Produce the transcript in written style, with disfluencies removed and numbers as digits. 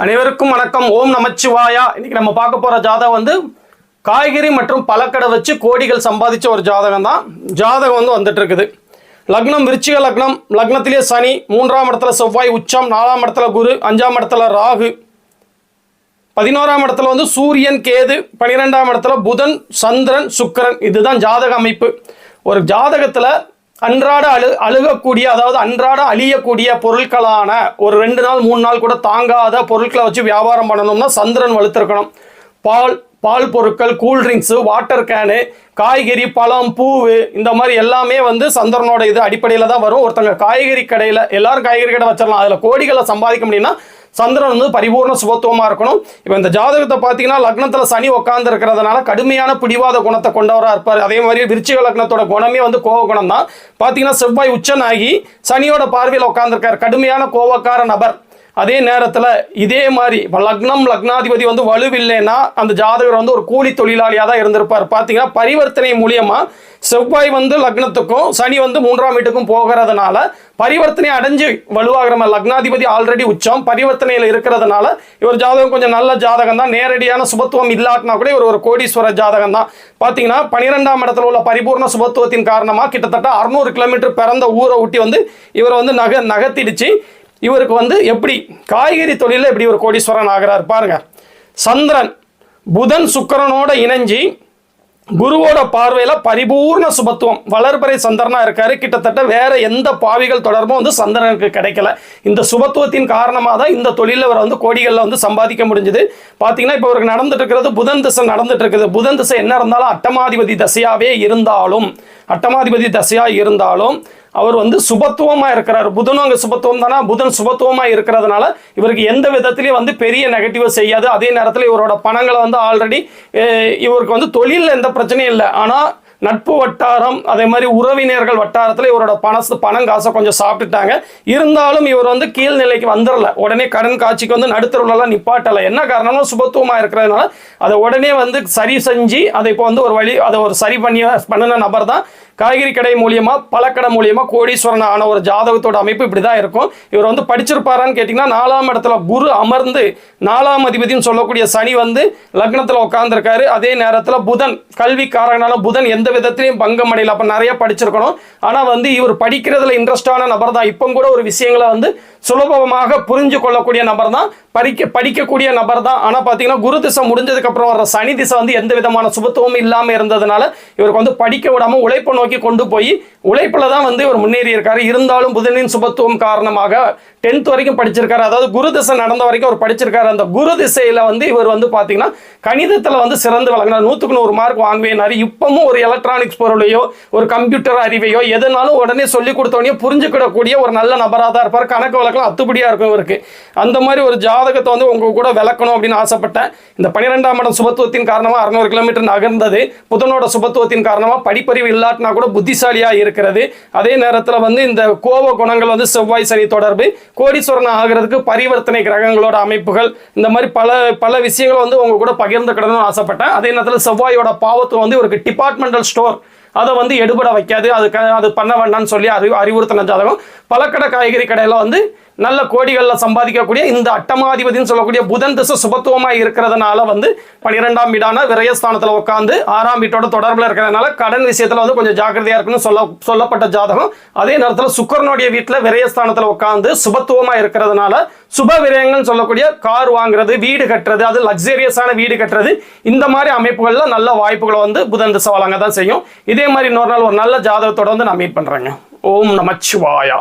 அனைவருக்கும் வணக்கம். ஓம் நமச்சிவாயா. இன்னைக்கு நம்ம பார்க்க போற ஜாதகம் வந்து காய்கறி மற்றும் பழக்கடை வச்சு கோடிகள் சம்பாதிச்ச ஒரு ஜாதகம் தான். ஜாதகம் வந்துட்டு இருக்குது. லக்னம் விருச்சிக லக்னம். லக்னத்திலே சனி, 3ஆம் இடத்துல செவ்வாய் உச்சம், 4ஆம் இடத்துல குரு, 5ஆம் இடத்துல ராகு, 11ஆம் இடத்துல வந்து சூரியன் கேது, 12ஆம் இடத்துல புதன் சந்திரன் சுக்கிரன். இதுதான் ஜாதக அமைப்பு. ஒரு ஜாதகத்துல அன்றாட அழுகக்கூடிய, அதாவது அன்றாட அழியக்கூடிய பொருட்களான ஒரு 2 நாள் 3 நாள் கூட தாங்காத பொருட்களை வச்சு வியாபாரம் பண்ணணும்னா சந்திரன் வலுத்திருக்கணும். பால் பொருட்கள், கூல்ட்ரிங்க்ஸு, வாட்டர் கேனு, காய்கறி, பழம், பூவு, இந்த மாதிரி எல்லாமே வந்து சந்திரனோட இது அடிப்படையில் தான் வரும். ஒருத்தங்க காய்கறி கடையில், எல்லாரும் காய்கறி கடை வச்சிடலாம், அதில் கோடிகளை சம்பாதிக்க முடியும்னா சந்திரன் வந்து பரிபூர்ண சுபத்துவமாக இருக்கணும். இப்போ இந்த ஜாதகத்தை பார்த்தீங்கன்னா லக்னத்தில் சனி உட்கார்ந்து இருக்கிறதுனால கடுமையான பிடிவாத குணத்தை கொண்டவராக இருப்பார். அதே மாதிரி விருச்சிக லக்னத்தோட குணமே வந்து கோவ குணம் தான். பார்த்தீங்கன்னா செவ்வாய் உச்சனாகி சனியோட பார்வையில் உட்கார்ந்துருக்கார், கடுமையான கோவக்கார நபர். அதே நேரத்தில் இதே மாதிரி லக்னம் லக்னாதிபதி வந்து வலுவில்லைன்னா அந்த ஜாதகர் வந்து ஒரு கூலி தொழிலாளியாக தான் இருந்திருப்பார். பார்த்தீங்கன்னா பரிவர்த்தனை மூலியமாக செவ்வாய் வந்து லக்னத்துக்கும் சனி வந்து 3ஆம் வீட்டுக்கும் போகிறதுனால பரிவர்த்தனை அடைஞ்சு வலுவாகிற மாதிரி, லக்னாதிபதி ஆல்ரெடி உச்சம் பரிவர்த்தனையில் இருக்கிறதுனால இவர் ஜாதகம் கொஞ்சம் நல்ல ஜாதகம் தான். நேரடியான சுபத்துவம் இல்லாட்டினா கூட இவர் ஒரு கோடீஸ்வர ஜாதகம் தான். பார்த்தீங்கன்னா 12ஆம் இடத்துல உள்ள பரிபூர்ண சுபத்துவத்தின் காரணமாக கிட்டத்தட்ட 600 கிலோமீட்டர் பிறந்த ஊரை ஒட்டி வந்து இவர் வந்து நகர்த்திடுச்சு. இவருக்கு வந்து எப்படி காய்கறி தொழிலில் எப்படி ஒரு கோடீஸ்வரன் ஆகிறார் பாருங்க. சந்திரன் புதன் சுக்கிரனோட இணைஞ்சி குருவோட பார்வையில் பரிபூர்ண சுபத்துவம் வளர்பறை சந்திரனா இருக்காரு. கிட்டத்தட்ட வேற எந்த பாவிகள் தொடர்பும் வந்து சந்திரனுக்கு கிடைக்கல. இந்த சுபத்துவத்தின் காரணமாக தான் இந்த தொழிலில் இவர் வந்து கோடிகளில் வந்து சம்பாதிக்க முடிஞ்சது. பார்த்தீங்கன்னா இப்போ இவருக்கு நடந்துட்டு இருக்கிறது புதன் திசை நடந்துட்டு இருக்குது. புதன் திசை என்ன இருந்தாலும் அட்டமாதிபதி தசையாக இருந்தாலும் அவர் வந்து சுபத்துவமாக இருக்கிறார். புதனும் அங்கே சுபத்துவம் தானே. புதன் சுபத்துவமாக இருக்கிறதுனால இவருக்கு எந்த விதத்திலையும் வந்து பெரிய நெகட்டிவ் செய்யாது. அதே நேரத்தில் இவரோட பணங்களை வந்து ஆல்ரெடி இவருக்கு வந்து தொழிலில் எந்த பிரச்சனையும் இல்லை. ஆனால் நட்பு வட்டாரம், அதே மாதிரி உறவினர்கள் வட்டாரத்தில் இவரோட பணம் காசை கொஞ்சம் சாப்பிட்டுட்டாங்க. இருந்தாலும் இவர் வந்து கீழ்நிலைக்கு வந்துடல. உடனே கடன் காட்சிக்கு வந்து நடுத்தருவெல்லாம் நிப்பாட்டலை. என்ன காரணம்னா சுபத்துவமாக இருக்கிறதுனால அதை உடனே வந்து சரி செஞ்சு அதை இப்போ வந்து அதை ஒரு சரி பண்ணின நபர் தான். காய்கறி கடை மூலியமா, பழக்கடை மூலியமா கோடீஸ்வரன் ஆன ஒரு ஜாதகத்தோட அமைப்பு இப்படி தான் இருக்கும். இவர் வந்து படிச்சிருப்பாரான்னு கேட்டிங்கன்னா 4ஆம் இடத்துல குரு அமர்ந்து 4ஆம் அதிபதினு சொல்லக்கூடிய சனி வந்து லக்னத்தில் உட்கார்ந்துருக்காரு. அதே நேரத்தில் புதன் கல்விக்காரனால புதன் எந்த விதத்திலையும் பங்கம் அடையல. அப்போ நிறைய படிச்சிருக்கணும். ஆனால் வந்து இவர் படிக்கிறதுல இன்ட்ரெஸ்டான நபர் தான். இப்போ கூட ஒரு விஷயங்களை வந்து சுலபமாக புரிஞ்சு கொள்ளக்கூடிய நபர் தான், படிக்கக்கூடிய நபர் தான். ஆனால் பார்த்தீங்கன்னா குரு திசை முடிஞ்சதுக்கப்புறம் வர்ற சனி திசை வந்து எந்த விதமான சுபத்துவமும் இல்லாமல் இருந்ததுனால இவருக்கு வந்து படிக்க விடாமல் உழைப்பை நோக்கி கொண்டு போய் உழைப்பில் தான் வந்து இவர் முன்னேறி இருக்காரு. இருந்தாலும் புதனின் சுபத்துவம் காரணமாக 10th வரைக்கும் படிச்சிருக்காரு. அதாவது குரு திசை நடந்த வரைக்கும் அவர் படிச்சிருக்காரு. அந்த குரு திசையில் வந்து இவர் வந்து பார்த்தீங்கன்னா கணிதத்தில் வந்து சிறந்து விளங்கினார். 100க்கு 100 மார்க் வாங்குவேனாரு. இப்பவும் ஒரு எலக்ட்ரானிக்ஸ் பொருளையோ ஒரு கம்ப்யூட்டர் அறிவையோ எதுனாலும் உடனே சொல்லிக் கொடுத்தவனையோ புரிஞ்சுக்கிடக்கூடிய ஒரு நல்ல நபராக தான் இருப்பார். கணக்கு வழக்கெல்லாம் அத்துப்படியாக இருக்கும் இவருக்கு. அந்த மாதிரி ஒரு ஜாதகத்தை வந்து உங்க கூட விளக்கணும் அப்படின்னு ஆசைப்பட்டேன். இந்த 12ஆம் இடம் சுபத்துவத்தின் காரணமாக 600 கிலோமீட்டர் நகர்ந்தது. புதனோட சுபத்துவத்தின் காரணமாக படிப்பறிவு இல்லாட்டினா கூட புத்திசாலியாக இருக்கிறது. அதே நேரத்தில் வந்து இந்த கோப குணங்கள் வந்து செவ்வாய் சனி தொடர்பு, கோடீஸ்வரன் ஆகிறதுக்கு பரிவர்த்தனை கிரகங்களோட அமைப்புகள், இந்த மாதிரி பல விஷயங்கள் வந்து உங்க கூட பகிர்ந்துக்கிடணும்னு ஆசைப்பட்டேன். அதே நேரத்தில் செவ்வாயோட பாவத்துவம் வந்து இவருக்கு டிபார்ட்மெண்டல் ஸ்டோர் அதை வந்து எடுபட வைக்காது, அது பண்ண வேண்டாம்னு சொல்லி அறிவுறுத்தின ஜாதகம். பழக்கடை காய்கறி கடையில் வந்து நல்ல கோடிகளில் சம்பாதிக்கக்கூடிய இந்த அட்டமாதிபதினு சொல்லக்கூடிய புதன் திசை சுபத்துவமாக இருக்கிறதுனால வந்து 12ஆம் வீடான விரயஸ்தானத்தில் உட்காந்து 6ஆம் வீட்டோட தொடர்பில் இருக்கிறதுனால கடன் விஷயத்தில் வந்து கொஞ்சம் ஜாக்கிரதையாக இருக்குன்னு சொல்லப்பட்ட ஜாதகம். அதே நேரத்தில் சுக்கிரனுடைய வீட்டில் விரயஸ்தானத்தில் உட்காந்து சுபத்துவமாக இருக்கிறதுனால சுப விரயங்கள்னு சொல்லக்கூடிய கார் வாங்குறது, வீடு கட்டுறது, அது லக்ஸரியஸான வீடு கட்டுறது, இந்த மாதிரி அமைப்புகளில் நல்ல வாய்ப்புகளை வந்து புதன் திசை வழங்க தான் செய்யும். இதே மாதிரி இன்னொரு நாள் ஒரு நல்ல ஜாதகத்தோட வந்து நான் மீட் பண்ணுறேங்க. ஓம் நமச்சிவாயா.